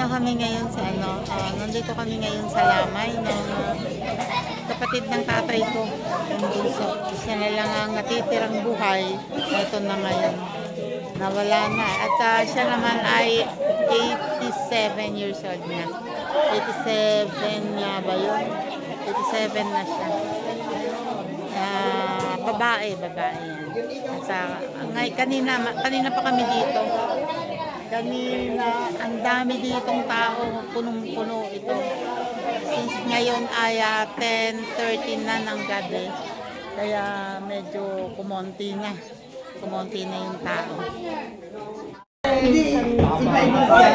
na kami ngayon sa nandito kami ngayon sa lamay ng kapatid ng tatay ko, yung bunso. Siya na lang ang natitirang buhay. Ito na ngayon. Nawala na. At siya naman ay 87 years old na. 87 na ba yun? 87 na siya. Babae yan. At kanina pa kami dito. Kanina, ang dami ditong tao, punong-puno ito. Since ngayon ay 10:30 na ng gabi, kaya medyo kumonti na yung tao. Hindi, iba-iba siya.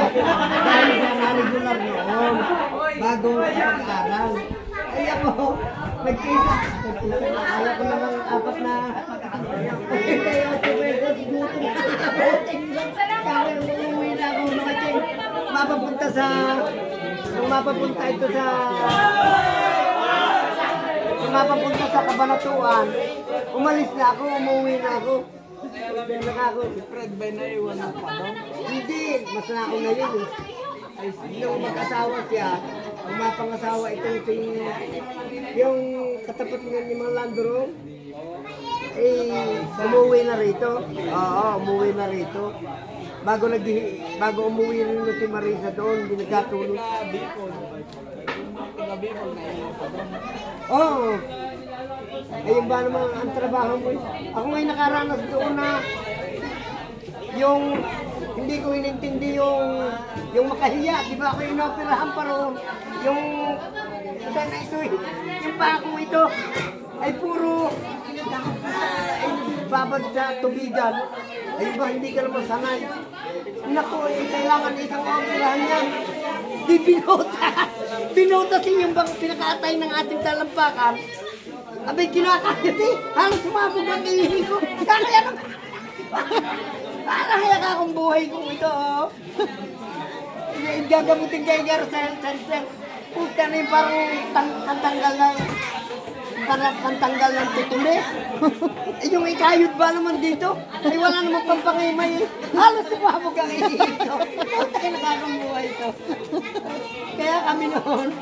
Dahil na regular noon, bago mag-aral. Ay ako, nagkita. Ayaw ko naman apat na. Kaya ako medyo gutom na. Kaya umuwi na ako naman. Mapapunta sa Kabanatuan. Umalis na ako, umuwi na ako. Si Fred ba na iwan ng padong? Hindi, mas na ako ngayon eh. Nung mag-asawa siya, umapangasawa itong yung katapat nga ni Mang Landro, umuwi na rito. Oo, umuwi na rito. Bago umuwi rin si Marisa doon, hindi nagkatulog. Oo. Ayun ba naman ang trabaho mo? Ako ngayon nakaranas doon na yung hindi ko inintindi yung makahiya. Di ba ako inoperahan pa roon? Yung pako ito ay puro babad sa tubigan. Ayun ba, hindi ka naman sanay. Naku, kailangan isang operahan yan. Di binotas yung bang pinakaatay ng ating talampakan. Abay, kinakayat eh. Halos sumabog ang ihi ko. Parang hayak akong buhay ko ito. Gagamutin kay Garo sa puta na yung parang kantanggal ng tutuli. Yung ikayod ba naman dito? Ay wala naman pampangimay eh. Halos sumabog ang ihi ko. Puta kinakakang buhay ito. Kaya kami noon,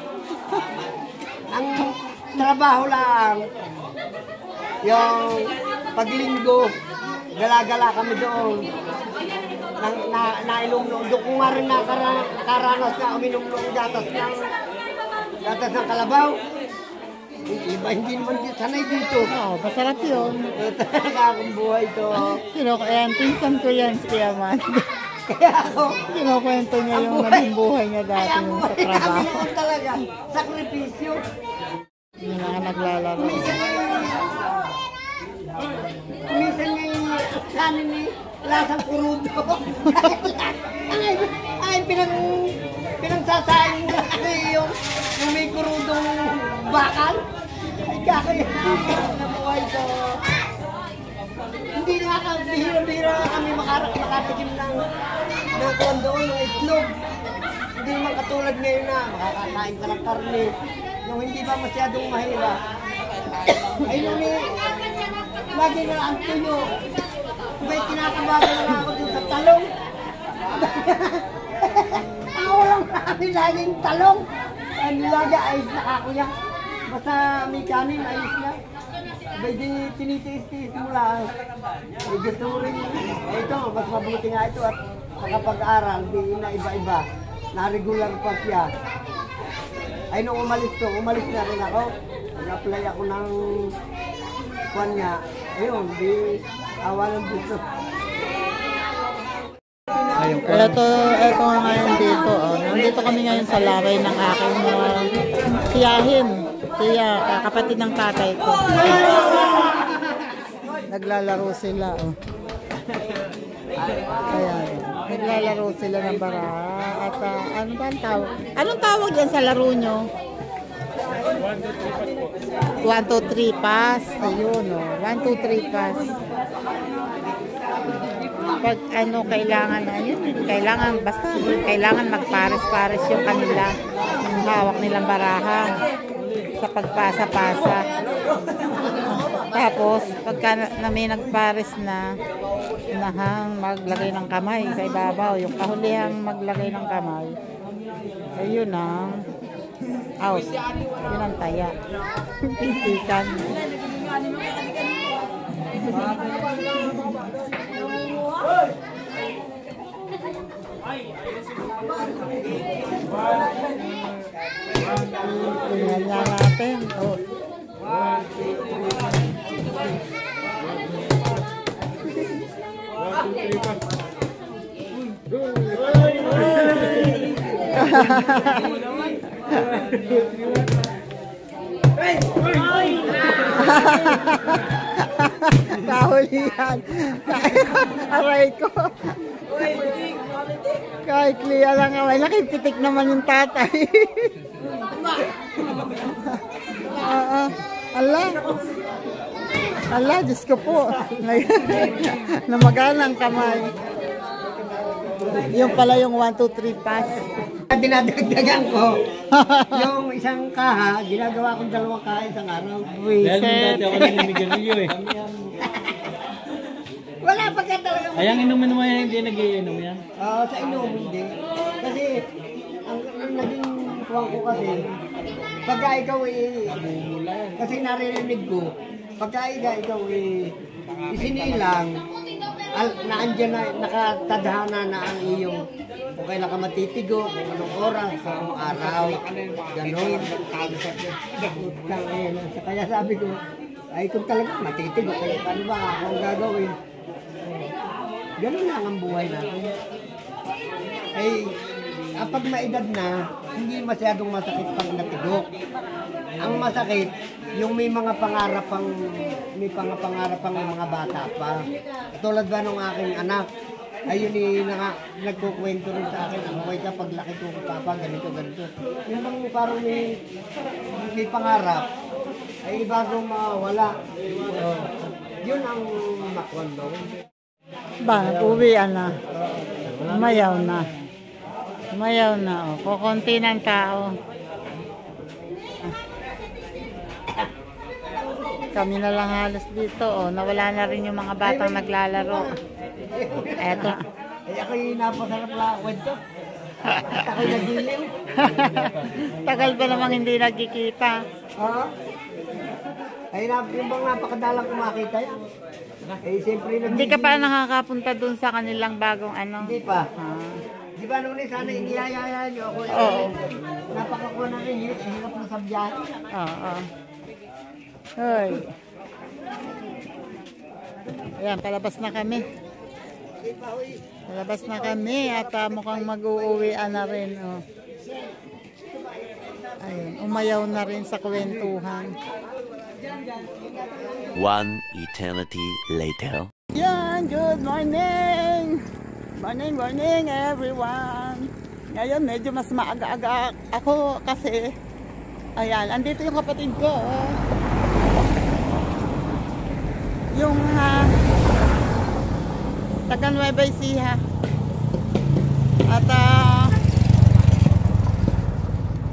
ang trabaho lang, yung paglinggo, gala-gala kami doon. Nailumlong. Doon kung nga rin nakaranas na uminom ng gatas ng kalabaw. Iba hindi naman sanay dito. Oo, masarap yun. Nakakang buhay ito. Pinsan ko yan, si Kuya Man. Kaya ako, kinukwento niya yung naging buhay niya dati nung sa trabaho. Kaya buhay talaga, sakripisyo. Yung mga naglalaro. Minsan nga yung kanin ni lasang kurudo. Ay, pinagsasayin mo yung may kurudong bakal. Ay, kakaya na buhay ko. Hindi bihira kami makatikim ng doon, ng itlog. Hindi naman katulad ngayon na makakakain ka ng karne. Nung hindi ba masyadong mahirap. Ay nung lagi na ang tuyo. May kinakabagan na ako dun sa talong. Ang ulang namin laging talong. Ang nilaga ayos na kakuya. Basta may kanin ayos na. Abay di tinitiis-tiis mo lang. May gusto mo rin. Ito, mas mabuti nga ito at nakapag-aral, di na iba-iba. Na-regular pa siya. Ay nung umalis na rin ako. Nag-apply ako ng kwan niya. Ayun, di awa ng gusto. Ito nga ngayon dito. Nandito kami ngayon sa laway ng aking tiyahin. Kapatid ng tatay ko. Naglalaro sila. Ayan. Naglalaro sila ng baraha. At ano ba ang tawag? Anong tawag yan sa laro nyo? 1, 2, 3 pass. Ayun o. 1, 2, 3 pass. Pag ano kailangan na yun. Kailangan magpares-pares yung kanila. Yung hawak nilang baraha. Sa pagpasa-pasa. Tapos, pagka may nagpares na, unahang maglagay ng kamay sa ibabaw. Yung kahulihang maglagay ng kamay, Ayun ang out. Yun ang taya. Titikan. Tingnan nga natin. Oh. Kahulihan. Aray ko. Kahit clear lang away. Nakipitik naman yung tatay. Allah. Allah, Diyos ko po. Namagana ang kamay. Yung pala yung 1, 2, 3 pass. Dinadagdagan ko. Yung isang kaha, ginagawa kong 2 kaha isang araw. Wiset. Wala pa ka talaga. Ay, ang inumin mo yan, hindi nag-iinom yan? Sa inom, hindi. Kasi, ang naging tuwang ko kasi, pagka ikaw kasi naririnig ko, pagka ikaw isinilang, naandyan na, nakatadhana na ang iyong kung kailan ka matitigo, kung anong oras, kung anong araw, gano'n. Kaya sabi ko, ay kung talaga matitigo, kaya paano ba akong gagawin? Gano'n lang ang buhay natin. Ay, kapag maedad na, hindi masyadong masakit pag natigo. Ang masakit, yung may mga pangarap pang mga bata pa. Tulad ba nung aking anak, ayun nagkukwento rin sa akin, ang buhay ka paglaki ko papa, ganito. Yung bang parang may pangarap, ay bago mawala. Yun ang makwando. Ba, uwian na. Umayaw na. Umayaw na. Oh. Kukunti ng tao. Kami na lang halos dito. Oh. Nawala na rin yung mga batang naglalaro. Eto. Ay ako'y napasarap na kwento. Ako'y nagiliw. Tagal pa namang hindi nagkikita. Oo. Ay yung bang napakadalang kumakita yan. Eh, siyempre Hindi ka pa nakakapunta dun sa kanilang bagong ano? Hindi pa. Ah. Di ba nung sana iniyayaya nyo ako? Oo. Napakakuha na rin, hirap na sabyahan. Oo. Hoy. Ayan, palabas na kami. Palabas na kami at mukhang mag-uuwian na rin. Oh. Ayun, umayaw na rin sa kwentuhan. One eternity later. Yan, good morning! Morning everyone! Ngayon medyo mas maaga-aga ako kasi ayan, andito yung kapatid ko. Oh. Yung taga Nueva Ecija. At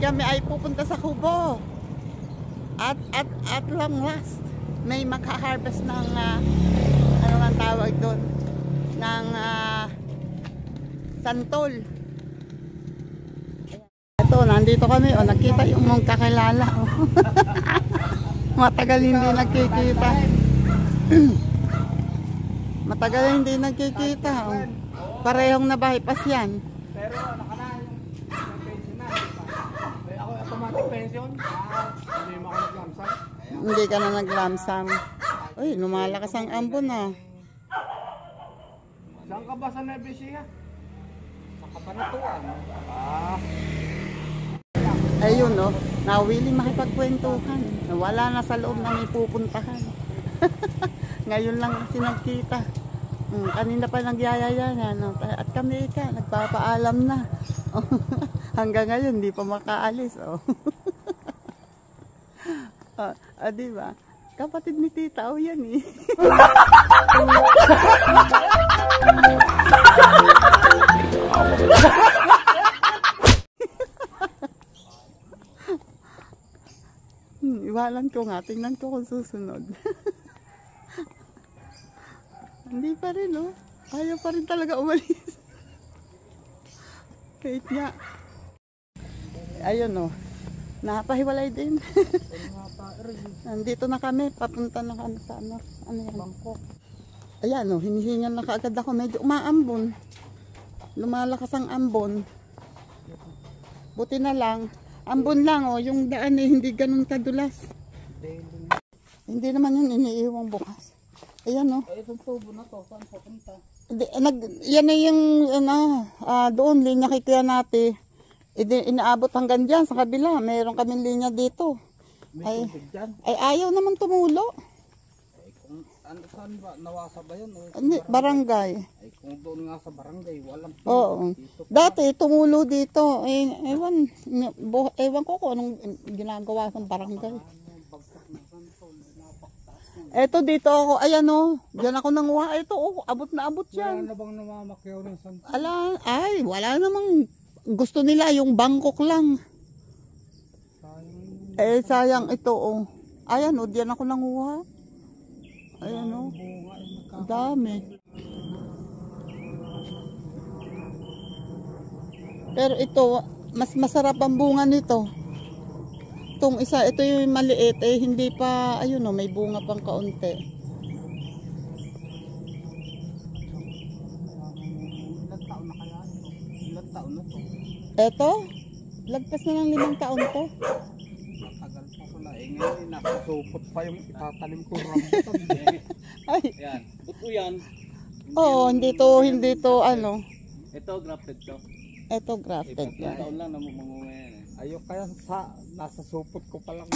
kami ay pupunta sa Kubo. At long last may maka-harvest ng ano ang tawag doon ng santol. Ito, nandito kami oh, nakita yung mong kakilala oh. Matagal hindi nagkikita. Matagal hindi nagkikita oh. Parehong nabahipas yan. Pero nakana yung pension na. Ako automatic pension. Hindi mo ako naglamsan. Hindi ka na naglamsam. Uy, lumalakas ang ambon ah. Saan ka ba sa Nueva Ecija? Sa Kabanatuan. Ayun no, nawiling makipagkwentuhan. Wala na sa loob na may pupuntahan. Ngayon lang kasi nagkita. Kanina pa nagyayaya na, no? At kami nagpapaalam na. Hanggang ngayon, hindi pa makaalis. Oh. Diba? Kapatid ni Tita, oh yan eh. Iwalan ko nga, tingnan ko kung susunod. Hindi pa rin, oh. Ayaw pa rin talaga umalis. Kahit nga. Ayun oh. Napahiwalay din. Ano nga pa, Nandito na kami, papunta na kami sa ano yan? Bangkok. Ayan oh, hinihingan na kaagad ako, medyo umaambon. Lumalakas ang ambon. Buti na lang, ambon lang oh, yung daan eh, hindi ganun kadulas. Hindi naman yun iniiwang bukas. Ayan oh. Ay, itong tubo na to, saan pupunta? Yan na yung doon, linya kay Kuya Nati. Inaabot hanggang dyan sa kabila. Mayroon kaming linya dito. May tubig dyan. Ay ayaw naman tumulo. Ay, kung ano, saan ba? Nawasa ba yan? O, Hindi, barangay. Ay, kung doon nga sa barangay, walang Oo. dito. Dati tumulo dito. Ewan ko kung anong ginagawa sa barangay. Bagsak na santol, napaktaas yan. Eto dito ako. Ayan oh. Diyan ako nanguha. Eto oh. Abot na abot Wala yan. na bang namamakyaw ng santol? Wala namang gusto nila yung Bangkok lang. Sayang. Sayang ito oh. Ayan oh, diyan ako nanguha. Ayan oh. Bunga ay Ang dami. Pero ito, mas masarap ang bunga nito. Itong isa, ito yung maliit eh, hindi pa, ayun oh, may bunga pang kaunti. Ilang taon na kaya ito? Ilang taon na to? Eto, lagpas na ng 5 taon to. Matagal pa pala. Eh ngayon, nasa supot pa yung itatanim ko rambutan. Ay, Yan. Buto yan. oo, hindi to ano. Ito, grafted to. Eto grafted Ilang yan. taon lang na mamunga yan eh. Ayok kaya nasa supot ko pa lang.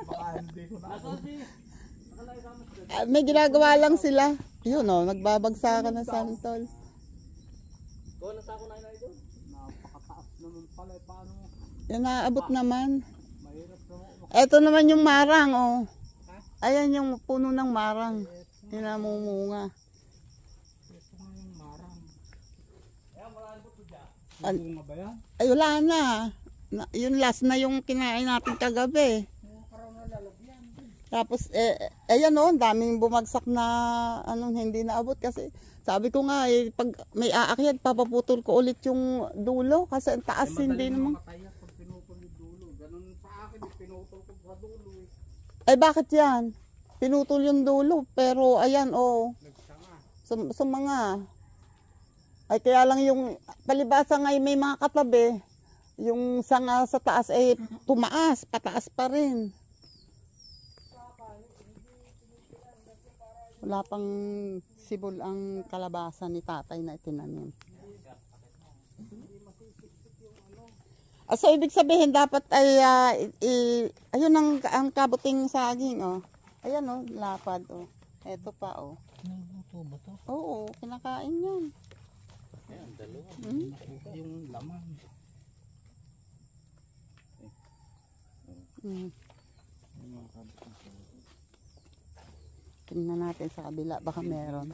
Baka hindi ko na. May ginagawa lang sila. Yun oh, nagbabagsakan ng santol. Kung nasa ako na ito? Napakataas naman pala. Paano? Yan naabot naman. Mahirap naman. Eto naman yung marang oh. Ayan yung puno ng marang. Tinamumunga. Ito nga yung marang. An- Bunga ba yan? Ay wala na. Yung last na yung kinain natin kagabi. Tapos ayan oh, daming bumagsak na anong hindi naabot kasi sabi ko nga pag may aakyat papaputol ko ulit yung dulo kasi ang taas hindi naman. Kaya pag pinutol yung dulo. Ganun sa akin, pinutol ko sa dulo eh. Ay bakit yan? Pinutol yung dulo pero ayan oh. Nagsanga. Sa mga ay kaya lang yung palibasa nga may mga katabi yung sanga sa taas ay tumaas, pataas pa rin. Wala pang sibol ang kalabasa ni tatay na itinanim. So ibig sabihin dapat ay ayun ang kabuting saging oh. Ayan oh, lapad oh. Eto pa oh. Naluto ba to? Oo, kinakain yan. Ayan, dalawa. Yung laman. Tingnan natin sa kabila, baka meron.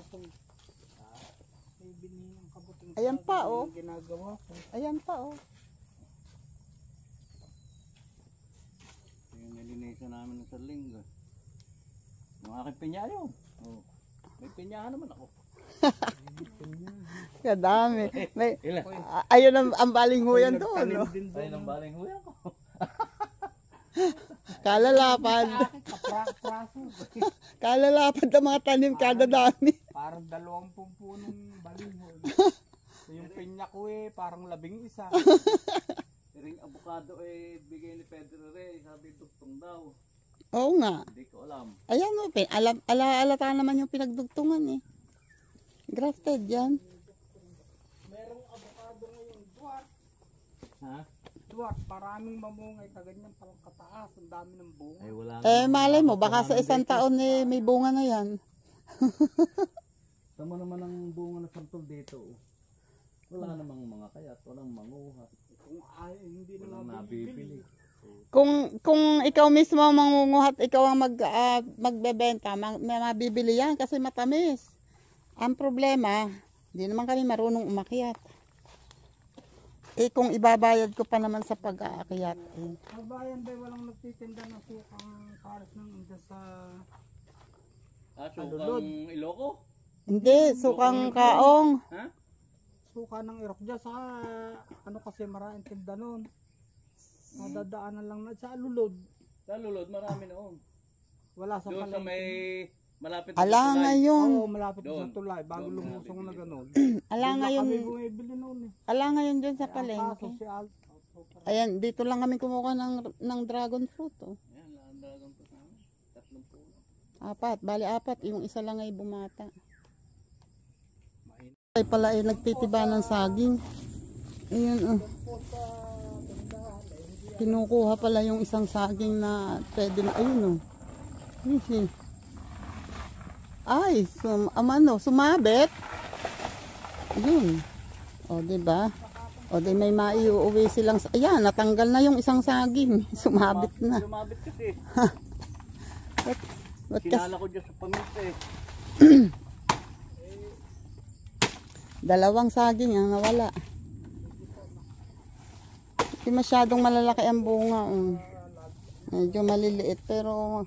May bininang kabuting Ayan pa oh. ginagawa ko. Ayan pa oh. Yung nilinisan namin ng sarling. Yung aking pinya yun. Oh. May pinyahan naman ako. Kadami. May, Ilan? ayun ang balinghuyan doon. No? Ayun ang baling huya ko. Kalalapad. Kapra-praso. Kalalapad ang mga tanim kada dami. Parang 20 punong balinghoy. Yung pinya ko eh, parang 11. Ring avocado eh, bigay ni Pedro Rey. Sabi duktong daw. Oo nga. Hindi ko alam. Ayan o, alata naman yung pinagdugtungan eh. Grafted yan. Merong avocado ngayon, duwat. Ha? Duwat, maraming mamungay, kaganyan palang kataas, ang dami ng bunga. Ay wala. Malay mo, baka sa isang taon eh, may bunga na yan. Tama naman ang bunga na santol dito. Wala namang mga kayat, walang manguha. Kung ay, hindi na Walang nabibili. nabibili. Kung ikaw mismo ang mangunguhat, ikaw ang magbebenta, mabibili yan kasi matamis. Ang problema, hindi naman kami marunong umakyat. Kung ibabayad ko pa naman sa pag-aakyat. Sa bayan ba walang nagtitinda ng sukang karas ng inda sa... Sukang Iloko? Hindi, sukang kaong. Ha? suka ng irok dyan sa ano kasi maraming tinda nun. Nadadaanan lang na sa Lulod. Sa Lulod, marami noon. Wala sa Doon sa palengke. may malapit Ala tulay. ngayon. Oo, malapit Doon. sa tulay bago Doon lumusong na gano'n. Ala Doon na ngayon. kami bumibili noon eh. Ala ngayon dyan sa Ang kaso palengke. si Al. Ayan, dito lang kami kumuha ng dragon fruit. Oh. Yan, lahan po namin. 30 puno. Apat, bali apat. Yung isa lang ay bumata. Ay pala ay nagtitiba ng saging. Ayun oh. Kinukuha pala yung isang saging na pwede na. Ayun oh. Ayun. Ay, sumabit. Ayun. O, diba? O, di may maiuwi silang. Ayan, natanggal na yung isang saging. Sumabit na. Lumabit kasi. Ba't kasi? Sinala ko dyan sa paminta eh. Dalawang saging ang nawala. Hindi masyadong malalaki ang bunga. Medyo maliliit pero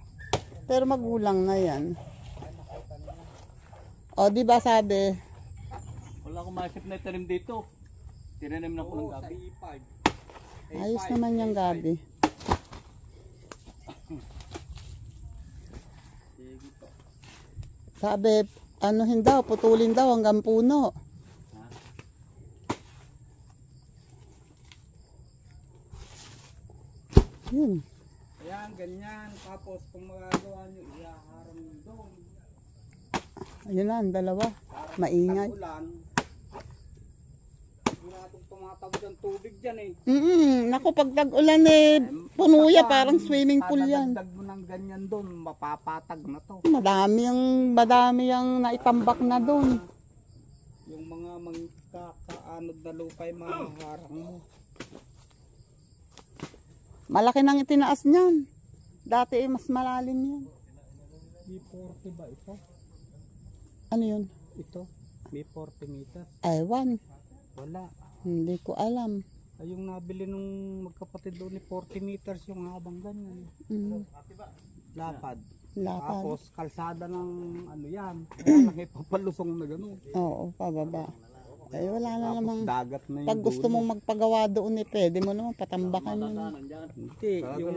magulang na yan. O, di ba sabi? Wala akong maisip na itanim dito. Tinanim na ko ng gabi. Ayos naman yung gabi. Sabi, anuhin daw, putulin daw hanggang puno. Yun. Ayan, ganyan. Tapos kung magagawa nyo, iaharang nyo doon. Ayun na, ang dalawa. Maingay. Ulan. Hindi natin tumatawid ang tubig dyan eh. Naku, pag tag-ulan eh, puno yan, parang swimming pool yan. Dadagdag mo ng ganyan doon, mapapatag na to. Madami yung naitambak na doon. Yung mga magkakaanod na lupa yung mahaharang mo. Malaki nang itinaas niyan. Dati eh, mas malalim yan. May 40 ba ito? Ano yun? Ito, may 40 meters. Ewan. Wala. Hindi ko alam. Ay, yung nabili nung magkapatid doon ni 40 meters yung habang ganyan. Lapad. Lapad. Tapos kalsada ng ano yan. Kaya lang ipapalusong na gano'n. Oo, pababa. Eh, wala na Tapos namang. dagat na yung Pag gusto dulo. mong magpagawa doon eh, pwede mo naman patambakan yung Hindi, yung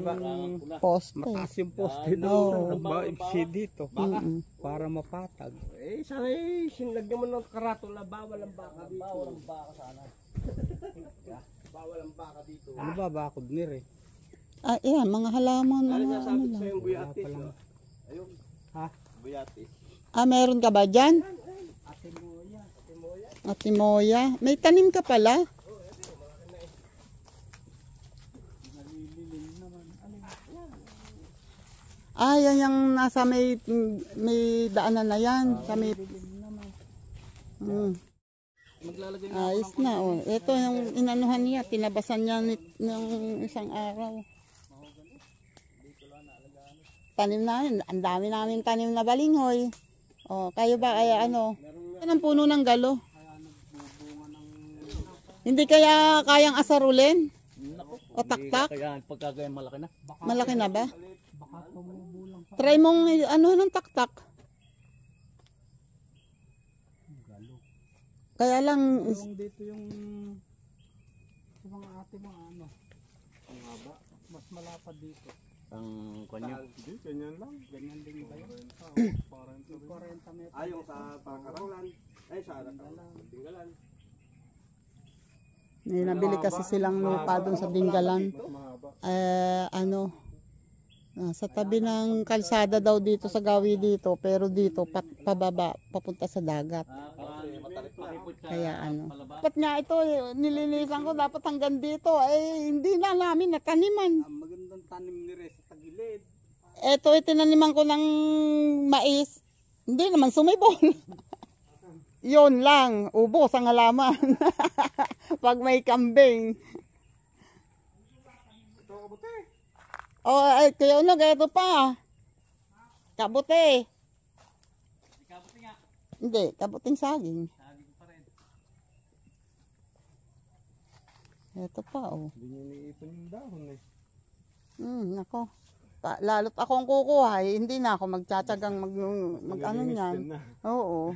poste. mataas yung poste Oo. doon. Maiksi dito. Mm-mm. Para mapatag. Eh, sana eh, sinlagyan mo ng karatula, bawal ang baka dito. Bawal ang baka sana. Bawal ang baka dito. Ano ba bakod nir eh? Ah, yan, mga halaman. Ano Mga, sasabi ano ko lang. yung buyatis? Wala pa Ayun, Ha? buyatis. Ah, meron ka ba dyan? Ate Moya. Ate Moya. May tanim ka pala? Ah, yan yung nasa may daanan na yan. Sa may. Maglalagay Ayos na, oh. Ito yung inanuhan niya. Tinabasan niya ng isang araw. Tanim namin. Ang dami namin tanim na balinghoy. Oh, kayo ba kaya ano? Yan ang puno ng galo. Hindi kaya kayang asarulin? O taktak? Kaya pagkagaya malaki na. Malaki na ba? Baka tumubo lang sa Try mong ano ng taktak. galo. Kaya lang, Yung dito yung sa mga ate mo ano. Ang haba. Mas malapad dito. Ang kanyo. Hindi, ganyan lang. Ganyan din ba yun? Parang 40 meters. yung sa Pakaranglan. Ay, sa Tinggalan. may nabili kasi silang lupa doon sa Dinggalan. Ano, sa tabi ng kalsada daw dito sa gawi dito, pero dito pababa, papunta sa dagat. Kaya ano. Dapat nga ito, nilinisan ko, dapat hanggang dito. Eh, hindi na namin nataniman. Ang magandang tanim ni Res sa tagilid. Ito, itinaniman ko ng mais. Hindi naman sumibol. Yun lang, ubos ang halaman. Pag may kambing. Oh, ay, kaya unog, ito pa. Kabuti. Kabuti nga. Hindi, kabuting saging. Saging pa rin. Ito pa, oh. Hindi nyo iniipon yung dahon eh. Nako. Lalo't akong kukuha, eh, hindi na ako magtsatsagang mag ano Maglilinis niyan. din na. Oo.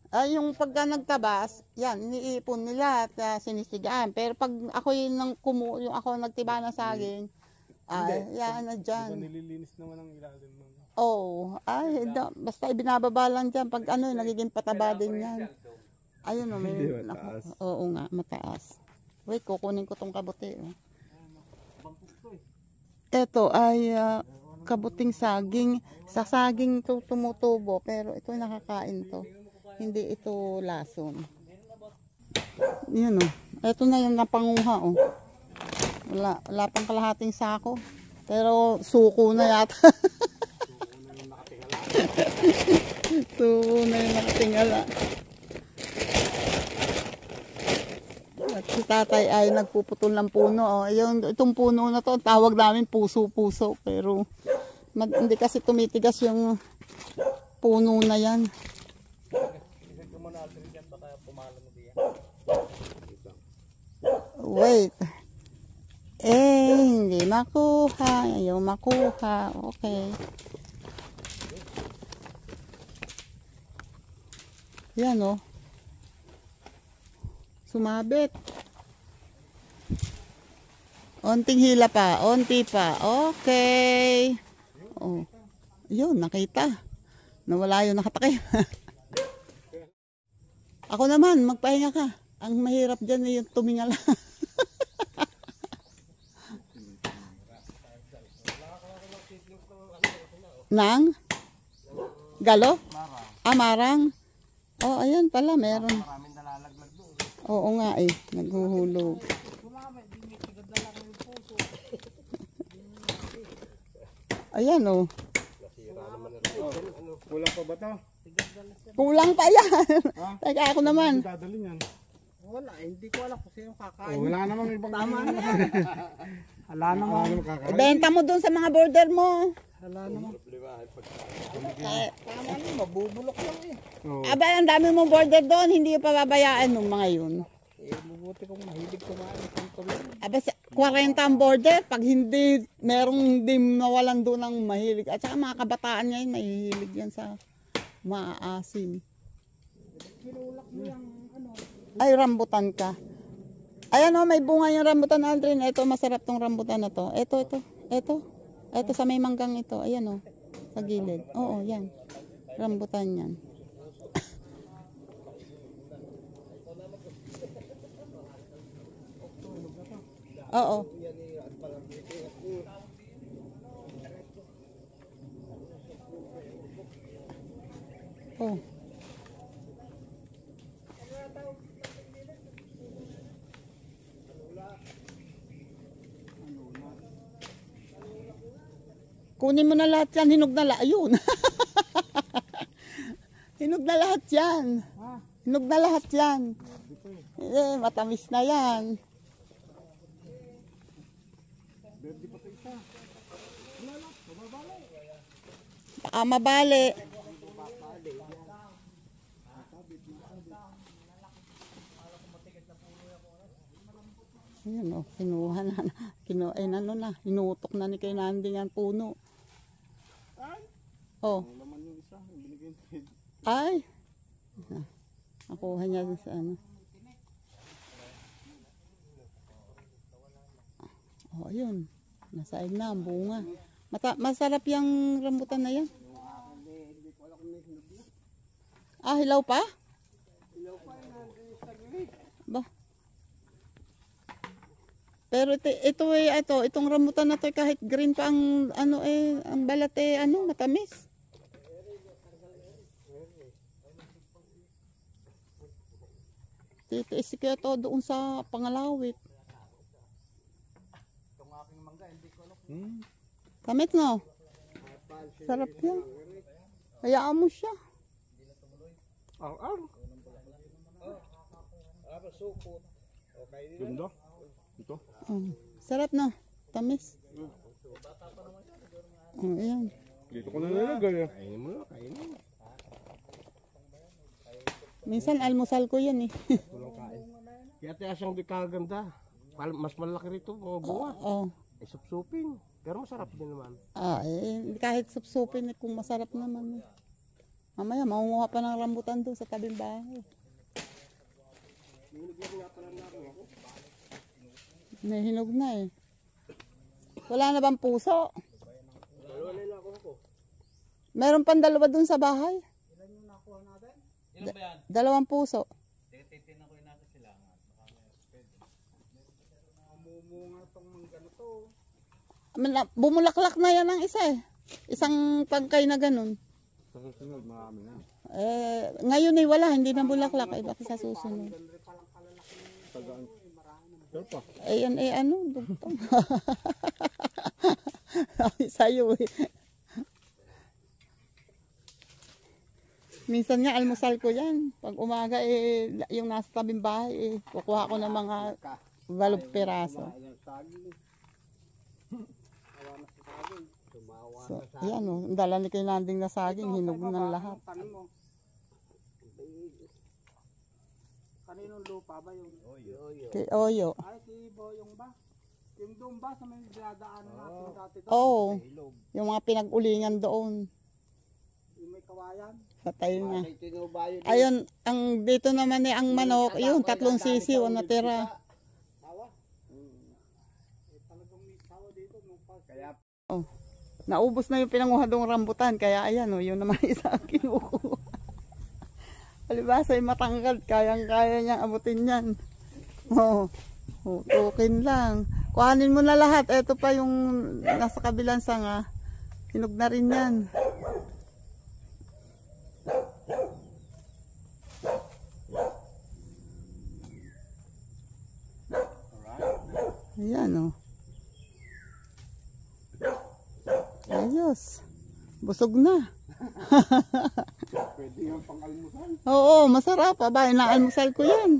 Ay, yung pagka nagtabas, yan, iniipon nila at sinisigaan. Pero pag ako yung ako nagtiba ng saging, yan na dyan. Nililinis naman ang ilalim ng... Oh, basta ibinababa lang dyan. Pag nagiging pataba din yan. Ayun o, may... Oo nga, mataas. Wait, kukunin ko tong kabuti. Oh. Ito ay kabuting saging. Sa saging to tumutubo, pero ito ay nakakain to. Hindi ito lason. Yan o. Ito na yung napanguha o. Wala pang kalahating sako. Pero suko na yata. Suko na yung nakatingala. At si tatay ay nagpuputol ng puno. O. Itong puno na to, tawag namin puso-puso. Pero hindi kasi tumitigas yung puno na yan. Wait. Hindi makuha. Ayaw makuha. Okay. Yan o. Sumabit. Onting hila pa. Onti pa. Okay. Oh. Yun, nakita. Nawala yun, nakatakip. Ako naman, magpahinga ka. Ang mahirap dyan ay yung tumingala. Nang? Galo? Marang. Oh, ayan pala, meron. Oo nga eh, naghuhulog. Ayan oh. Kulang pa ba ito? Kulang pa yan. Teka ako naman. Dadalhin yan. Wala, hindi ko alam kung sino kakain. Wala namang ibang tama na. Wala naman. Ibenta mo dun sa mga border mo. Wala naman. Tama na, mabubulok lang eh. Oh. Aba, ang dami mong border doon, hindi yung pababayaan ng mga yun. Mabuti kong mahilig kumain ng tuloy. Aba, 40 ang border, pag hindi, merong hindi nawalan doon ng mahilig. At saka mga kabataan ngayon, mahihilig yan sa maaasim. Ay, rambutan ka. Ayan o, may bunga yung rambutan, Aldrin. Ito, masarap tong rambutan na to. Ito sa may manggang ito. Ayan o, sa gilid. Oo, yan. Rambutan yan. Oo. Oh. Kunin mo na lahat yan, hinog na lahat. Ayun. Hinog na lahat yan. Hinog na lahat yan. Matamis na yan. Baka mabali. Ayan o, kinuha na. Hinutok na ni kay Nanding ang puno. Oh. Ay. Nakuha niya dun sa ano. Oh, ayun. Nasaig na ang bunga. Masarap yung rambutan na yan. Ah, hilaw pa? Ba? Pero itong rambutan na to kahit green pa ang ang balat matamis. Titiis kaya to doon sa Pangalawit. Itong aking mangga, hindi ko alam. Kamit no? Sarap yan. Hayaan mo siya. Ganda. Ito. Sarap no? Tamis. Ayan. Dito ko na nalagay. Kainin mo. Minsan almusal ko yan eh. Walang kain. Kaya tayo siyang di kaganda. Mas malaki rito mga bunga. Oo. Ay supsupin. Pero masarap din naman. Kahit supsupin kung masarap naman. Mamaya, mangunguha pa ng rambutan doon sa tabing bahay. Nahinog na eh. Wala na bang puso? Meron pang dalawa doon sa bahay. Ilan ba yan? 2 puso. Titignan ko yung nasa sila. Bumulaklak na yan ang isa eh. Isang tangkay na ganun. Sa susunod, marami na. Ngayon ay wala, hindi na bulaklak. Ay baka sa susunod. Sure pa. Ayan eh ano, dugtong. Sabi sa'yo eh. Minsan nga almusal ko yan. Pag umaga eh, yung nasa tabing bahay eh, kukuha ko ng mga 8 piraso. So, ayan o, ang dala ni kay Landing na saging, hinog ng lahat. Kaninong lupa ba yung? Kay Oyo. Ay, si Boyong ba? Yung doon ba sa may dinadaanan natin dati doon? Oo, yung mga pinag-ulingan doon. Yung may kawayan? Patay na. Ayun, ang dito naman eh, ang manok, yun, 3 sisiw ang natira. Oh, naubos na yung pinanguha dong rambutan, kaya ayan o, yun naman isa ang kinukuha. Alibasa ay matangkad, kayang-kaya niyang abutin yan. Oh, tukin lang. Kuhanin mo na lahat, eto pa yung nasa kabilang sanga. Hinog na rin yan. Ayan o. Ayos. Busog na. Pwede yung pang-almusal. Oo, masarap. Aba, inaalmusal ko yan.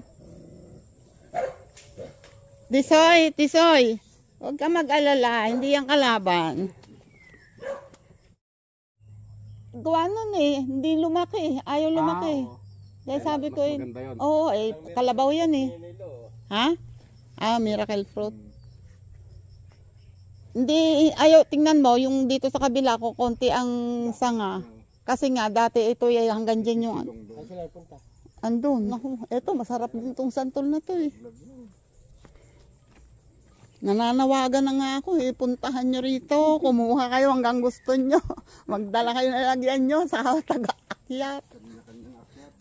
Tisoy, Tisoy. Huwag ka mag-alala. Hindi yan kalaban. Gawa nun eh. Hindi lumaki. Ayaw lumaki. Kaya sabi ko eh. Oo, eh. Kalabaw yan eh. Ha? Miracle fruit. Hindi, ayaw, tingnan mo, yung dito sa kabila ko, konti ang sanga. Kasi nga, dati ito ay hanggang dyan yung... Andun. Naku, eto, masarap din itong santol na to eh. Nananawagan na nga ako eh, puntahan nyo rito, kumuha kayo hanggang gusto nyo. Magdala kayo na lagyan nyo sa taga-akyat.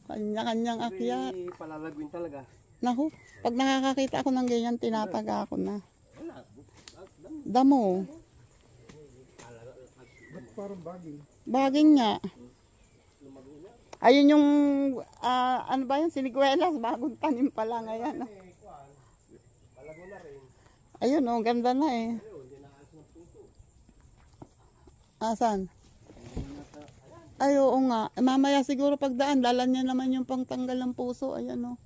Kanya-kanyang akyat. Palalagwin talaga. Naku, pag nakakakita ako ng ganyan, tinataga ako na. Damo. Ba't parang baging? Baging nga. Ayun yung, ano ba yun, siniguelas, bagong tanim pala ngayon. Ayun oh, ganda na eh. Asan? Ay, oo nga. Mamaya siguro pagdaan, dalan niya naman yung pangtanggal ng puso. Ayan oh.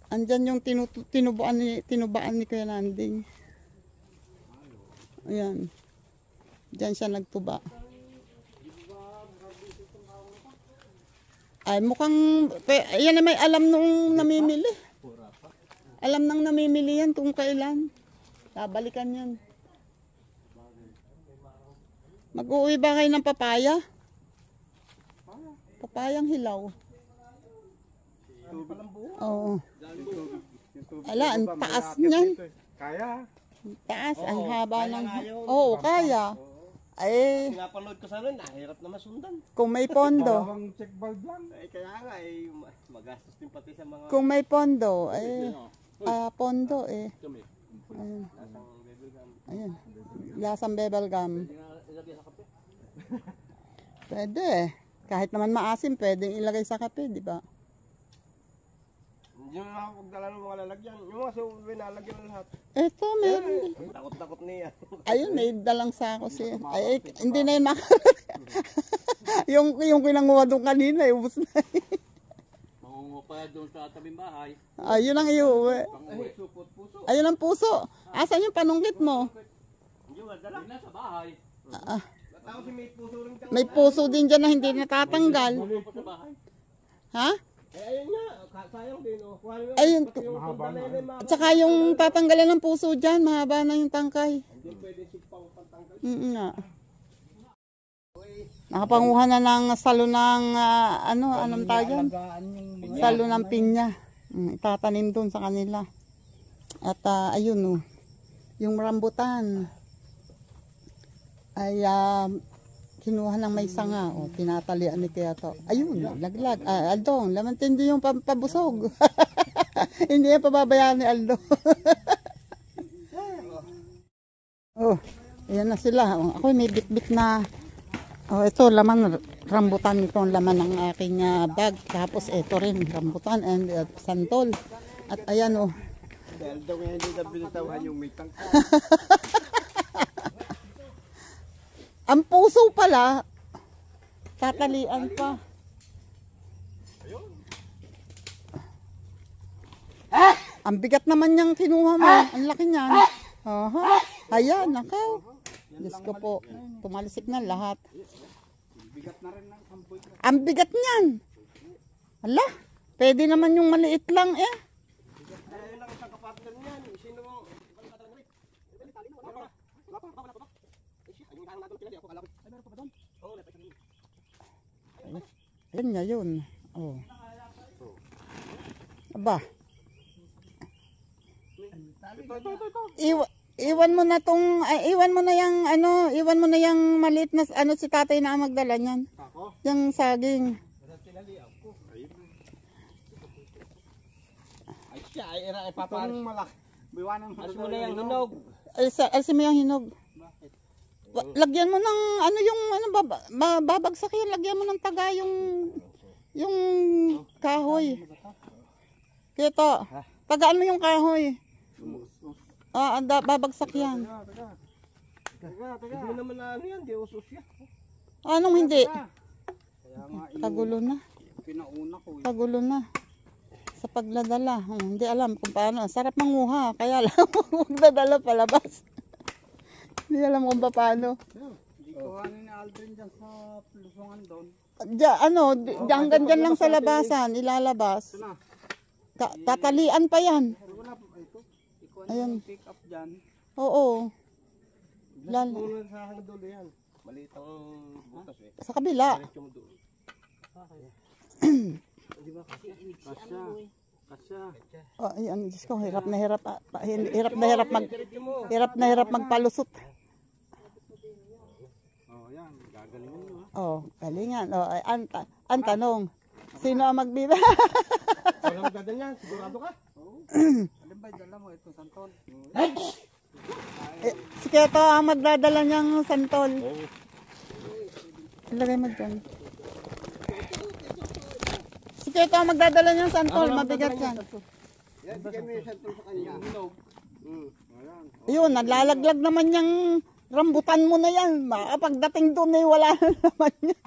Andyan yung tinubaan ni Kuya Landing. Ayan. Diyan siya nagtuba. Ay, mukhang, yan na may alam nung namimili. Alam nang namimili yan kung kailan. Babalikan yan. Mag-uwi ba kayo ng papaya? Papayang hilaw. Oo. Ala, ang taas niyan. Kaya. Taas, ang haba ng... Oo, kaya. Ay, Pinapanood ko sa nun, nahirap na masundan. kung may pondo. Parang check valve lang. Ay kaya nga, magastos din pati sa mga Kung may pondo, ay... pondo eh. Ayun. Ayun. Lasang bebel gum. Pwede. Kahit naman maasim, pwedeng ilagay sa kape, di ba? Hindi mo nakapagdala ng mga lalagyan. Yung mga suwi nalagyan na lahat. Eto, meron. Takot-takot niya. Ayun, may dalang sako siya. Ay, hindi na yun yung kinanguha doon kanina, ubos na. Mangungo pa doon sa tabing bahay. Ayun ang iuwi. Ay, supot puso. Ayun ang puso. Asan yung panungkit mo? Hindi mo dala. Hindi na sa bahay. Natao si may puso rin kang... May puso din dyan na hindi natatanggal. Pa sa bahay. Ha? ayun nga, sayang din. Oh. Kuhanin mo, Ayun. pati yung pagdalay na At saka yung tatanggalan ng puso dyan, mahaba na yung tangkay. Hindi pwede sigpang pantanggal. Nga. Nakapanguha na ng salo ng, anong tawag yan? Alagaan yung mga Salo ng pinya. Itatanim doon sa kanila. At ayun yung rambutan ay kinuha ng may sanga. Tinatalian ni Kaya to. Ayun, laglag. Aldong, lamantindi yung pabusog. Hindi yan pababayaan ni Aldo. Ayan na sila. Ako may bit-bit na. Ito laman rambutan, ito ang laman ng aking bag. Tapos ito rin rambutan and santol. At ayan dahil daw ngayon hindi na binitawan yung may tangka. ang puso pala tatalian pa. Ang bigat naman niyang kinuha mo. Ang laki niyan. Ayan, nakaw. Diyos ko po. Tumalisik na lahat. Bigat na rin ng kampoy. Ang bigat niyan. Ala, pwede naman yung maliit lang eh. Ayun lang isang kapatid niyan. Sino mo? Ayun nga yun. Aba. Iwan mo na tong, iwan mo na yung iwan mo na yung maliit na si tatay na magdala niyan. Yung saging. Ay siya, ay paparas. Itong malaki. Biwanan mo na yung hinog. Alisin mo yung hinog. Lagyan mo ng babagsak yan. Lagyan mo ng taga yung kahoy. Kito, tagaan mo yung kahoy. Babagsak yan. Hindi mo naman na yan, di usos yan. Anong hindi? Kaya nga, Kagulo na. pinauna ko. Kagulo na. Sa pagdadala. Hindi alam kung paano. Sarap manguha. Kaya lang magdadala palabas. Hindi alam kung paano. Hindi ko ni Aldrin dyan sa Lusungan doon. Hanggang dyan lang sa labasan. Ilalabas. Tatalian pa yan. Wala po ito. Ikaw Ayan. pick up dyan. Oo. Muna sa akin dulo yan. Maliit ang butas eh. Sa kabila. Diretso mo doon. Di ba kasi kasya. Kasya. Ayan, Diyos ko, hirap na hirap. Hirap na hirap magpalusot. Yan. Gagalingin mo ha. Galingan. Ang tanong, sino ang magbibigay? Wala magdadal yan. Sigurado ka? Oo. Alin ba dala mo ito, Santol? Si Keto ang magdadala niyang santol. Ilagay mo dyan. Si Keto ang magdadala niyang santol. Mabigat yan. Yan, bigyan mo yung Santol sa kanya. Hinog. Yun, nalalaglag naman yung rambutan mo na yan. Pagdating doon ay wala na naman yan.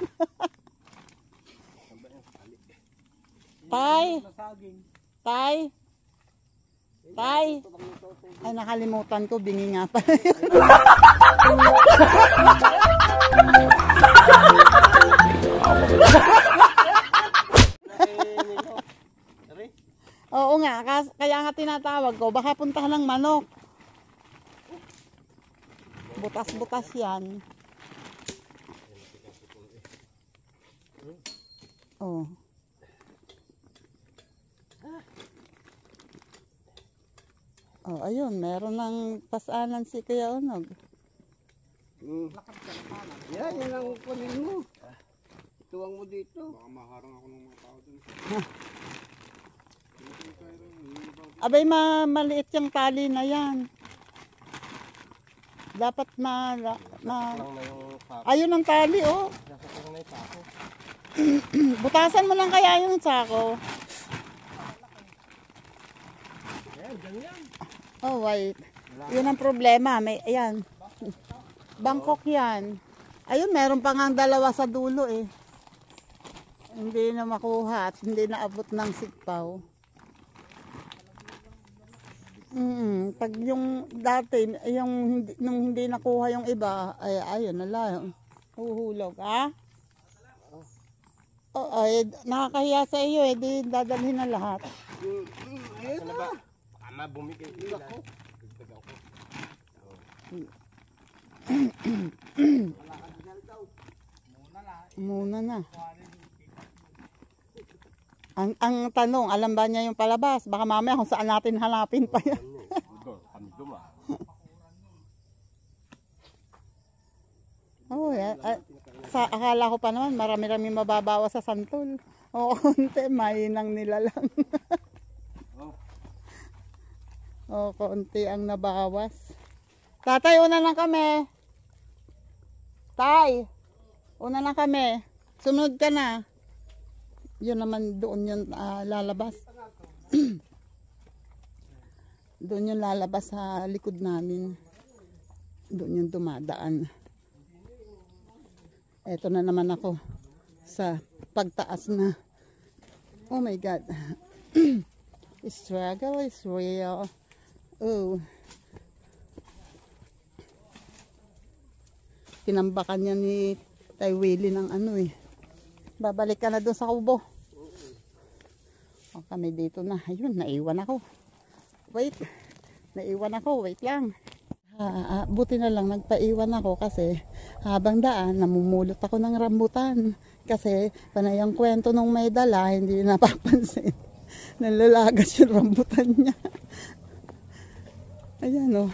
Tay. Ay, nakalimutan ko. Bingi nga pa. Oo nga. Kaya nga tinatawag ko. Baka puntahan ng manok. Butas-butas yan. Ayun, meron ng pasanan si Kuya Unog. Yan, yan ang kunin mo. Tuwang mo dito. Baka maharang ako ng mga tao dun. Abay, maliit yung tali na yan. Dapat ayun ang tali, Butasan mo lang kaya yung sako. Wait. Yun ang problema. Ayan. Bangkok yan. Ayun, meron pa nga dalawa sa dulo eh. Hindi na makuha at hindi na abot ng sikpaw. Pag yung dati, nung hindi nakuha yung iba, ayun na lang. Huhulog, ha? Nakakahiya sa iyo eh. Di dadalhin na lahat. Ayun na. Ama, bumigay ko ako. Wala ka daw. Muna lang. Muna na. Ang tanong, alam ba niya yung palabas? Baka mamaya kung saan natin hanapin pa yan. Oh, akala ko pa naman marami-rami mababawas sa santol. O konti, mainang nila lang. O konti ang nabawas. Tatay, una lang kami. Tay, una lang kami. Sumunod ka na. Yun naman doon yun lalabas. Doon yung lalabas sa likod namin. Doon yung dumadaan. Eto na naman ako sa pagtaas na. Oh my God. Struggle is real. Oh. Tinambakan niya ni Tay Willie ng ano eh. Babalik ka na doon sa kubo. O kami dito na. Ayun, naiwan ako. Wait. Naiwan ako. Wait lang. Buti na lang nagpaiwan ako kasi habang daan namumulot ako ng rambutan kasi panay ang kwento nung may dala hindi napapansin nalalagas yung rambutan niya. Ayan o,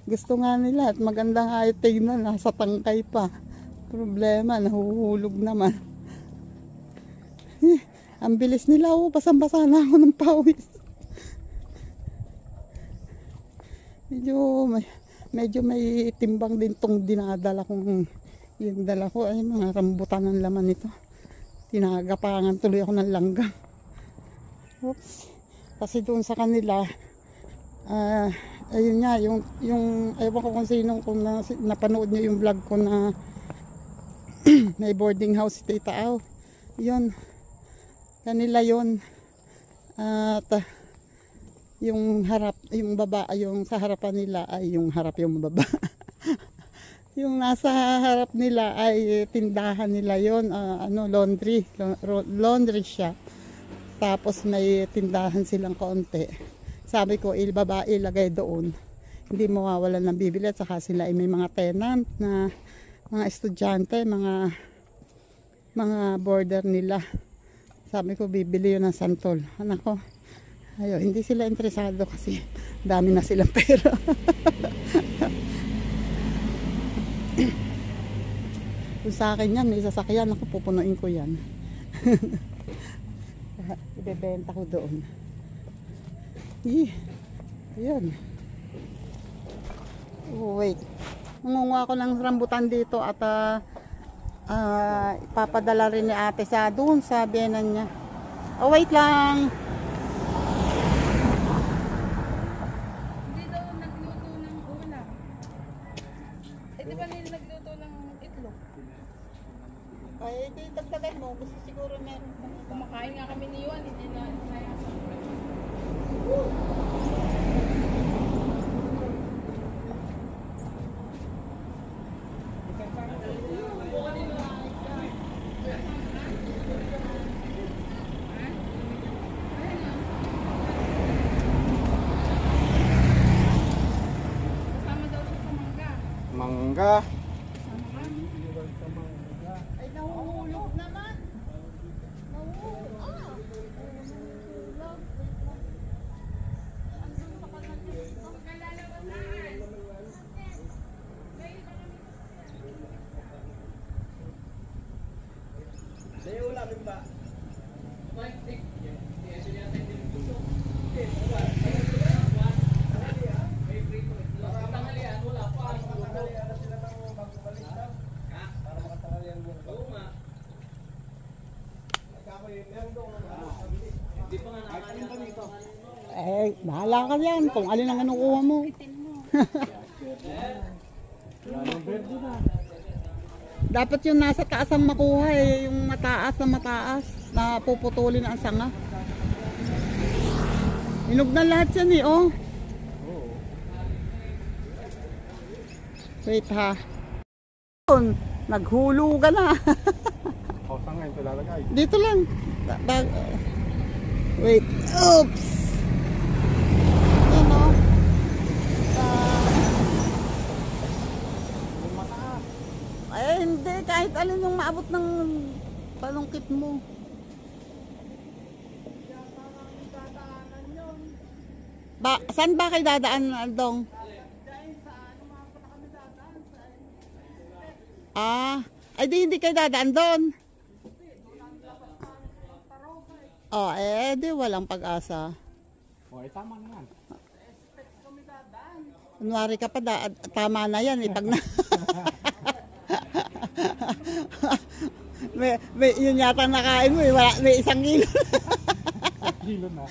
gusto nga nila at maganda nga tingnan, nasa tangkay pa. Problema, nahuhulog naman. Ang bilis nila o, basang-basa na ako ng pawis. Medyo may timbang din tong dinadala kong yung dala ko ay mga rambutan ng laman nito. Tinagapangan tuloy ako ng langgam. Oops. Kasi doon sa kanila ayun nga yung ewan ko kung sino kung napanood niyo yung vlog ko na may boarding house si Tita Au. Yun. Kanila yun. At yung harap, yung baba, yung sa harapan nila ay yung harap yung baba. Yung nasa harap nila ay tindahan nila yon, laundry siya. Tapos may tindahan silang kaunti. Sabi ko, baba ilagay doon. Hindi mawawalan ng bibili at saka sila ay may mga tenant na mga estudyante, mga border nila. Sabi ko, bibili yun ng santol. Anak ko, ayo, hindi sila interesado kasi dami na silang pera. Kung sa akin yan, may sasakyan ako, pupunuin ko yan. Ibebenta ko doon. Ayan. Oh, wait. Nangunguha ako ng rambutan dito at ipapadala rin ni ate sa doon sa biyenan niya. Oh, wait lang. Ay, di dagdagan mo. Gusto siguro meron. Kumakain nga kami ni Yuan. Hindi na sayang. Kasama daw siya sa mangga. Mangga. Ay, nahuhulog naman. Eh, bahala ka yan kung alin ang kinukuha mo. Dapat yung nasa taas ang makuha eh, yung mataas na puputulin ang sanga. Hinog na lahat yan eh, oh. Wait ha. Naghulugan na. O, saan ngayon ito lalagay? Dito lang. Wait. Oops. Yan o. Ay, hindi kahit alin yung maabot ng palungkit mo. Saan ba kayo dadaan, Aldong? Ay di kayo dadaan doon. Oh, di walang pag-asa. O, tama na yan. Kunwari ka pa, tama na yan. Pag na... yun yata nakain mo, may 1 kilo. Kilo na.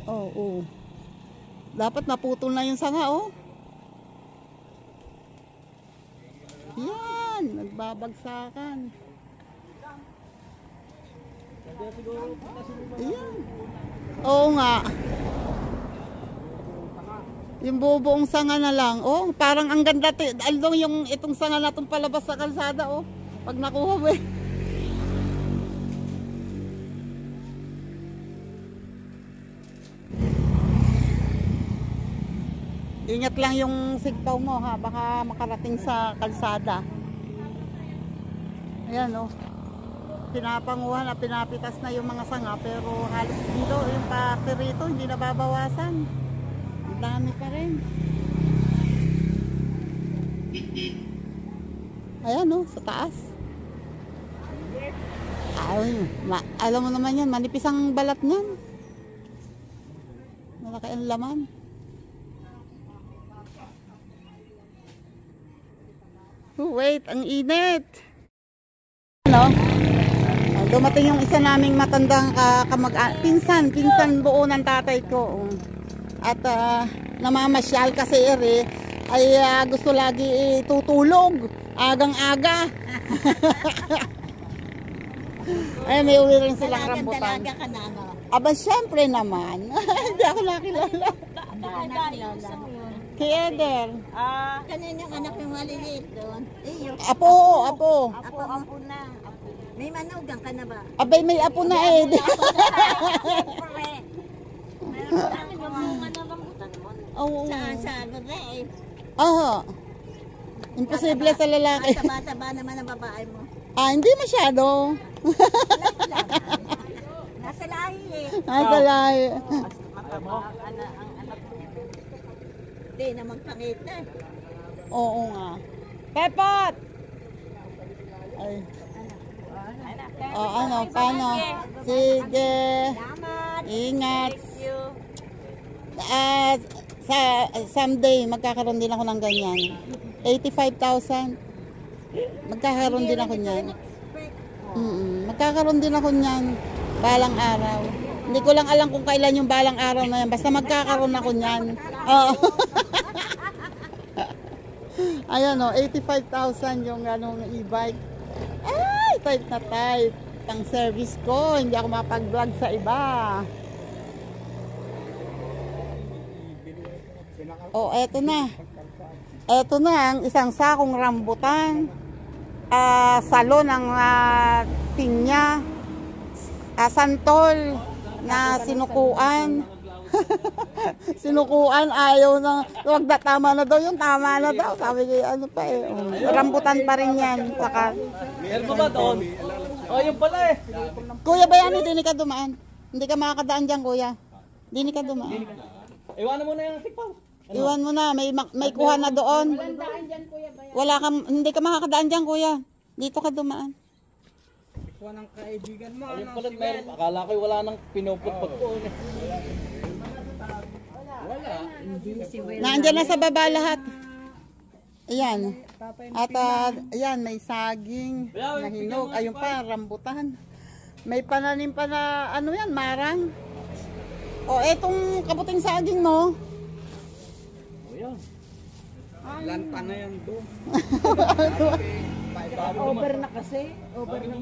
Oo. Dapat naputol na yung sanga, oh. Yan, nagbabagsakan. Ayan. Oo nga. Yung bubuong sanga na lang. Oh, parang ang ganda. Aldong yung itong sanga na itong palabas sa kalsada, oh. Pag nakuha mo, eh. Ingat lang yung sigpaw mo, ha, baka makarating sa kalsada. Ayan, oh. Pinapanguhan na pinapitas na yung mga sanga, pero halos dito yung factory rito hindi nababawasan. Ang dami pa rin. Ayan, oh, sa taas. Ay, alam mo naman yan, manipis ang balat niyan. Malaki ang laman. Oh, wait, ang init. Ano? Dumating yung isa naming matandang pinsan buo ng tatay ko. At namamasyal kasi ay gusto lagi tutulog. Agang-aga. Ay, may uwi rin silang rambutan. Dalaga ka na, ano? Aba, syempre naman. Hindi ako nakilala. Kay Eder. Kanina yung anak yung maliliit doon. Apo. Apo na. May manugang ka na ba? Abay, may apo na eh. Siyempre. Meron ka namin yung mga rambutan mo. Oo. Sa babae. Oo. Imposible sa lalaki. Taba-taba naman ang babae mo. Hindi masyado. Nasa lahi eh. Nasa lahi. Mataba ang anak mo. Hindi naman pangita. Oo nga. Pepot! Ay. Ano, paano? Sige. Ingat. Someday, magkakaroon din ako ng ganyan. 85,000. Magkakaroon din ako niyan. Magkakaroon din ako niyan. Balang araw. Hindi ko lang alam kung kailan yung balang araw na yan. Basta magkakaroon ako niyan. Oo. Ayan o, 85,000 yung e-bike. Ay, type na type. Pang service ko, hindi ako mapag-vlog sa iba. Oh, eto na. Eto na ang isang sakong rambutan. Salon ng pinya. Santol na sinukuan. Sinukuan, ayaw na, wag na, tama na daw yung tama na daw. Sabi ko, ano pa eh. Rambutan pa rin yan. Saka, Meron ba doon? Oh, yun pala eh. Kuya Bayani, hindi ka dumaan. Hindi ka makakadaan dyan, kuya. Hindi ka dumaan. Iwanan mo na yung tikpaw. Iwan mo na, may kuha na doon. Wala ka, hindi ka makakadaan dyan, kuya. Dito ka dumaan. Ikaw ng kaibigan mo. Ayun pala, meron. Akala ko wala nang pinuputput ko. Nandiyan na sa baba lahat. Ayan. At ayan, may saging na hinog. Ayun pa, rambutan. May pananim pa na, ano yan, marang. O, etong kabuting saging mo. Ayan. Lanta na yan doon. Over na kasi. Over na.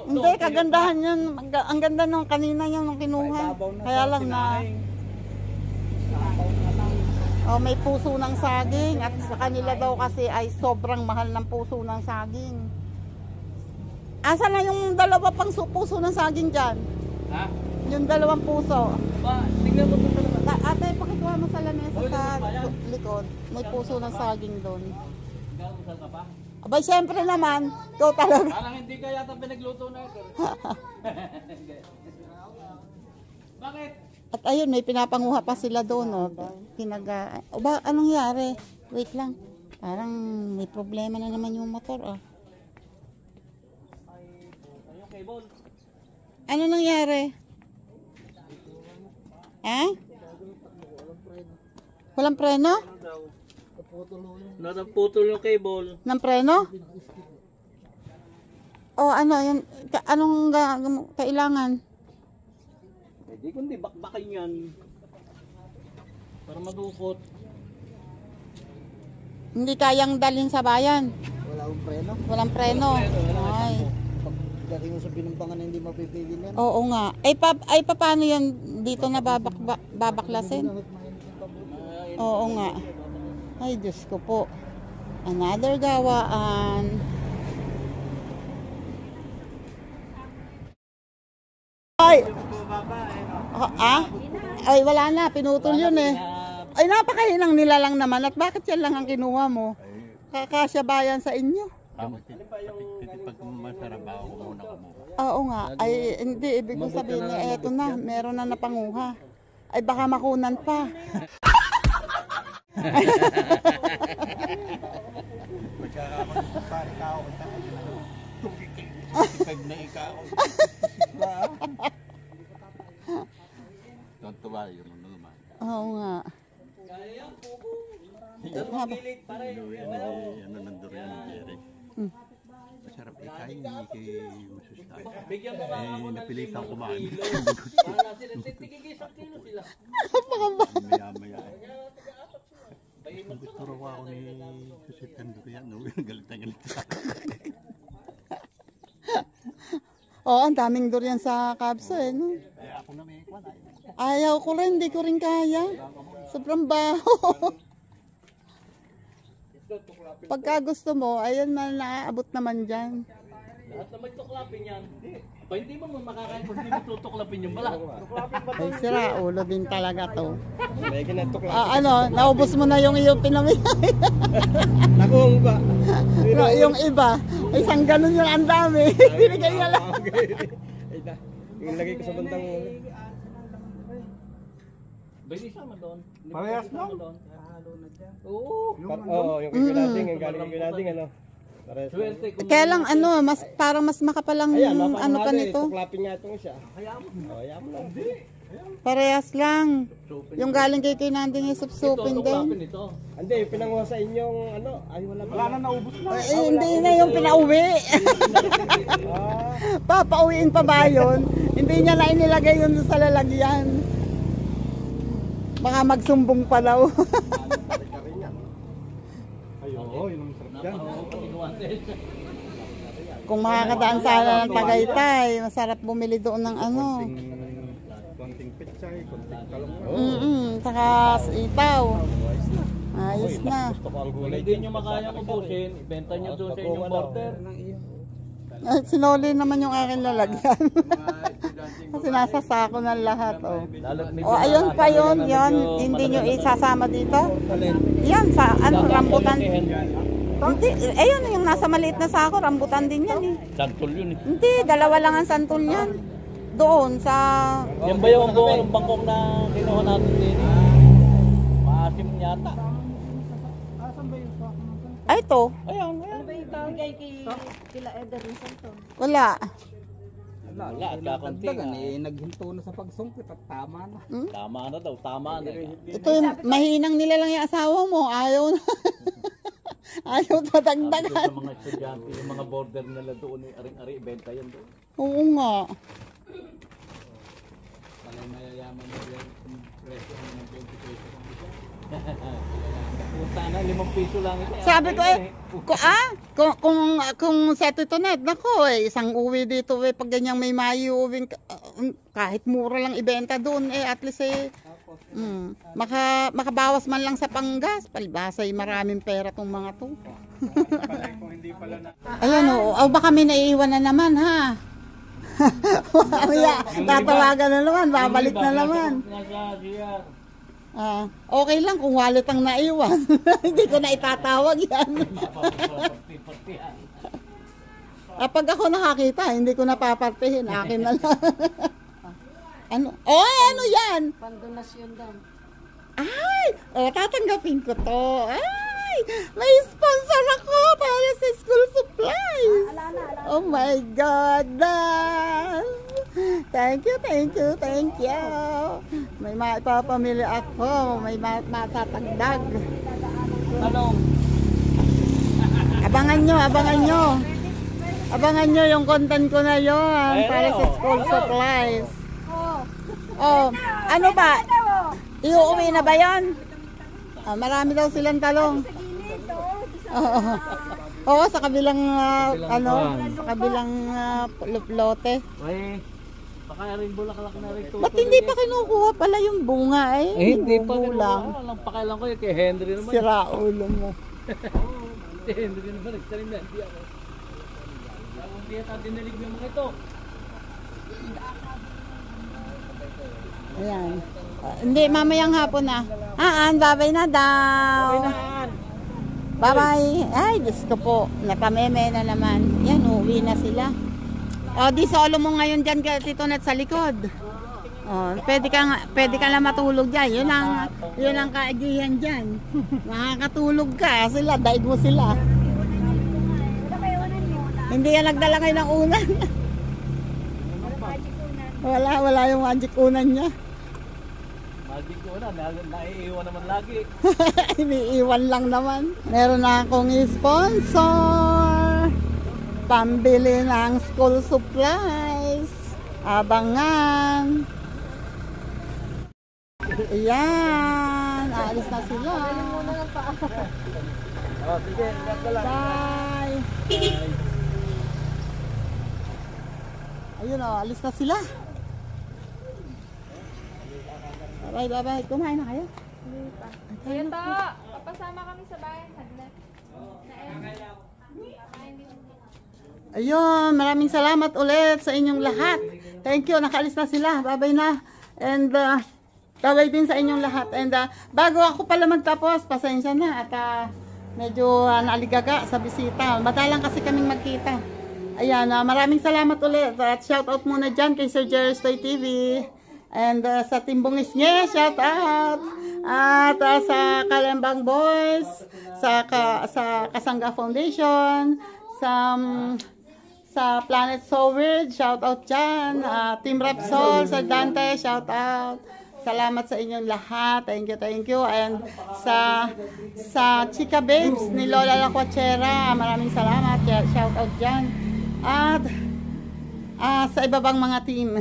Hindi, kagandahan yan. Ang ganda nung kanina yan nung kinuha. Kaya lang na... Oh, may puso ng saging at sa kanila daw kasi ay sobrang mahal ng puso ng saging. Asa na yung dalawa pang puso ng saging dyan? Ha? Yung 2 puso. Ba, tingnan mo ito sa labas. Ate, pakikuha mo sa lamesa sa likod. May puso ng saging doon. Gawin ka pa? Abay, syempre naman. Ikaw talaga. Parang hindi ka yata pinagluto na ito. Bakit? At ayun, may pinapanguha pa sila doon. Oh. O ba, anong nangyari? Wait lang. Parang may problema na naman yung motor. Oh. Yung cable. Ano nangyari? Ha? Walang preno? Naputol yung cable. Ng preno? O ano, yung, anong kailangan? Hindi kundi bakbakin yan. Para madukot. Hindi kayang dalhin sa bayan. Wala akong preno. Walang preno. Ay. Pagdating mo sa binumbangan na hindi mapipigil yan. Oo nga. Ay paano yan dito na babaklasin? Oo nga. Ay, Diyos ko po. Another gawaan. Ay! Ay, wala na. Pinutol yun eh. Ay, napakahinang nila lang naman. At bakit yan lang ang kinuha mo? Kakasya bayan sa inyo? Pag masarap ako muna kumuha. Oo nga. Ay, hindi. Ibig ko sabihin na, eto na. Meron na napanguha. Ay, baka makunan pa. Pag na ikaw. Tontuwa yun naman. Oo nga. Ano nandun rin yung Jerry? Masarap ikain, hindi kayo masustahin. Napilitan kumain. Maya-maya. Gusto raw ako ni Jose Tandurian. Galit na galit sa akin. Oo, ang daming durian sa Kabso eh. No? Ako na may ikwan. Ayaw ko rin, hindi ko rin kaya. Sobrang baho. Pagka gusto mo, ayun man, naaabot naman dyan. Lahat naman tuklapin yan. Pa hindi mo makakain kung hindi mo tutuklapin yung bala. Ay, sira, ulo din talaga to. Ano, naubos mo na yung iyong pinamigay. Nakong ba? Yung iba, isang ganun yung ang dami. Binigay niya lang. Yung lagay ko sa bandang... Pwede sama doon. Parehas lang. Oo. Yung kikulading, yung galing kikulading, ano? Swerte kung Kaya lang ano, mas parang mas makapalang ano pa nito. Tuklapin nga itong siya. Hayaan mo lang. Parehas lang. Yung galing kay Kinanding ay supsupin tuklapin din. ito. Hindi, yung pinanguha sa inyong ano, ay wala na naubos na. Ay, hindi na yung pinauwi. Papauwiin pa ba yun? Hindi niya na inilagay yun sa lalagyan. Baka magsumbong pa daw. Oo, yun ang sarap dyan. Kung makakadaan sana ng Tagaytay, masarap bumili doon ng ano. Konting pitsay, konting talong. Saka itaw. Ayos na. Kung hindi nyo makayang ubusin, ibenta nyo doon sa inyong border. Ay, sinoli naman yung aking lalagyan. Kasi nasa sako ng lahat. O ayun pa yun. Hindi nyo isasama dito. Yan, sa ano, rambutan. Hindi, ayun yung nasa maliit na sako, rambutan din yan eh. Santol yun eh. Hindi, dalawa lang ang santol yan. Doon sa... Yan ba yung bangkong na kinuha natin din? Maasim yata. Ay, ito. Ayan. Wala. Wala, at kakunti nga. Naghinto na sa pagsungkit at tama na. Tama na daw, tama na. Ito yung mahinang nila lang yung asawa mo. Ayaw na. Ayaw Sa tatagdagan. mga estudyante, yung mga border nila doon, aring-ari, ibenta yan doon. Oo nga. Palay mayayaman na yan, kung presyo ng 20 pesos. Sana 5 piso lang ito. Sabi ko kung set ito na, nako isang uwi dito pag ganyang may mayuwing kahit mura lang ibenta doon at least makabawas man lang sa panggas, palibasa maraming pera tong mga to. Ayan baka may naiiwan na naman ha. Mamaya, tatawagan na naman, babalik na naman. Nasa CR. Okay lang kung wallet ang naiwan. Hindi ko na itatawag yan. Pag ako nakakita, hindi ko napapartihin. Akin na lang. Ano? Ano yan? Pandonasyon daw. Ay! Tatanggapin ko to. Ay! May sponsor ako para sa school supplies. Oh my goodness! Thank you. May maipapamili ako. May matatagdag. Talong. Abangan nyo yung content ko na yon para sa school supplies. Oh, ano ba? Iuuwi na ba yon? Marami daw silang talong. Oo, sa kabilang sa kabilang lote. Ay, baka rin bulaklak na rin ito. Ba't hindi pa kinukuha pala yung bunga Hindi pa lang. Walang pakialam ko yung kay Henry naman. Sira ulo mo. Si Henry naman, nagtanim na, hindi ako. Hindi ata dinalig yung mga ito. Ayan. Hindi, mamayang hapon na. Babay na daw. Bye-bye. Ay, Diyos ko po. Napameme na naman. Yan, uuwi na sila. Di solo mo ngayon dyan, Tito Net, sa likod. Pwede ka lang matulog dyan. Yun ang kaagihan dyan. Makakatulog ka. Sila, daig mo sila. Hindi yan nagdala ngayon ng unan. Wala yung magic unan niya. Magic unan, naiiwan naman lagi. Iniiwan lang naman. Meron na akong sponsor. Pambili ng school supplies. Abangan. Ayan. Aalis na sila. Sige, ingat ka lang. Bye. Ayun alis na sila. Bye. Kumain na kayo? Hindi pa. Ito, papasama kami sa bayan. Saglit. Ayun, maraming salamat ulit sa inyong lahat. Thank you, nakaalis na sila. Bye na. And bye din sa inyong lahat. And bago ako pala magtapos, pasensya na at medyo naaligaga sa bisita. Madalang kasi kaming magkita. Ayan, maraming salamat ulit. At shout out muna dyan kay Sir Jerry's Toy TV. And sa Timbungis niya, shout out. At sa Kalembang Boys, sa Kasangga Foundation, sa Planet So Weird, shout out dyan. Team Repsol, sa Dante, shout out. Salamat sa inyong lahat. Thank you. And sa Chika Babes ni Lola Lacuachera, maraming salamat. Shout out dyan. At sa iba bang mga team.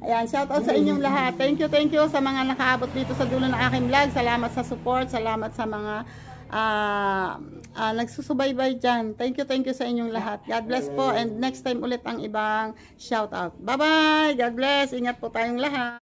Ayan, shout out sa inyong lahat. Thank you sa mga nakaabot dito sa dulo ng aking vlog. Salamat sa support. Salamat sa mga nagsusubaybay dyan. Thank you sa inyong lahat. God bless po. And next time ulit ang ibang shout out. Bye-bye. God bless. Ingat po tayong lahat.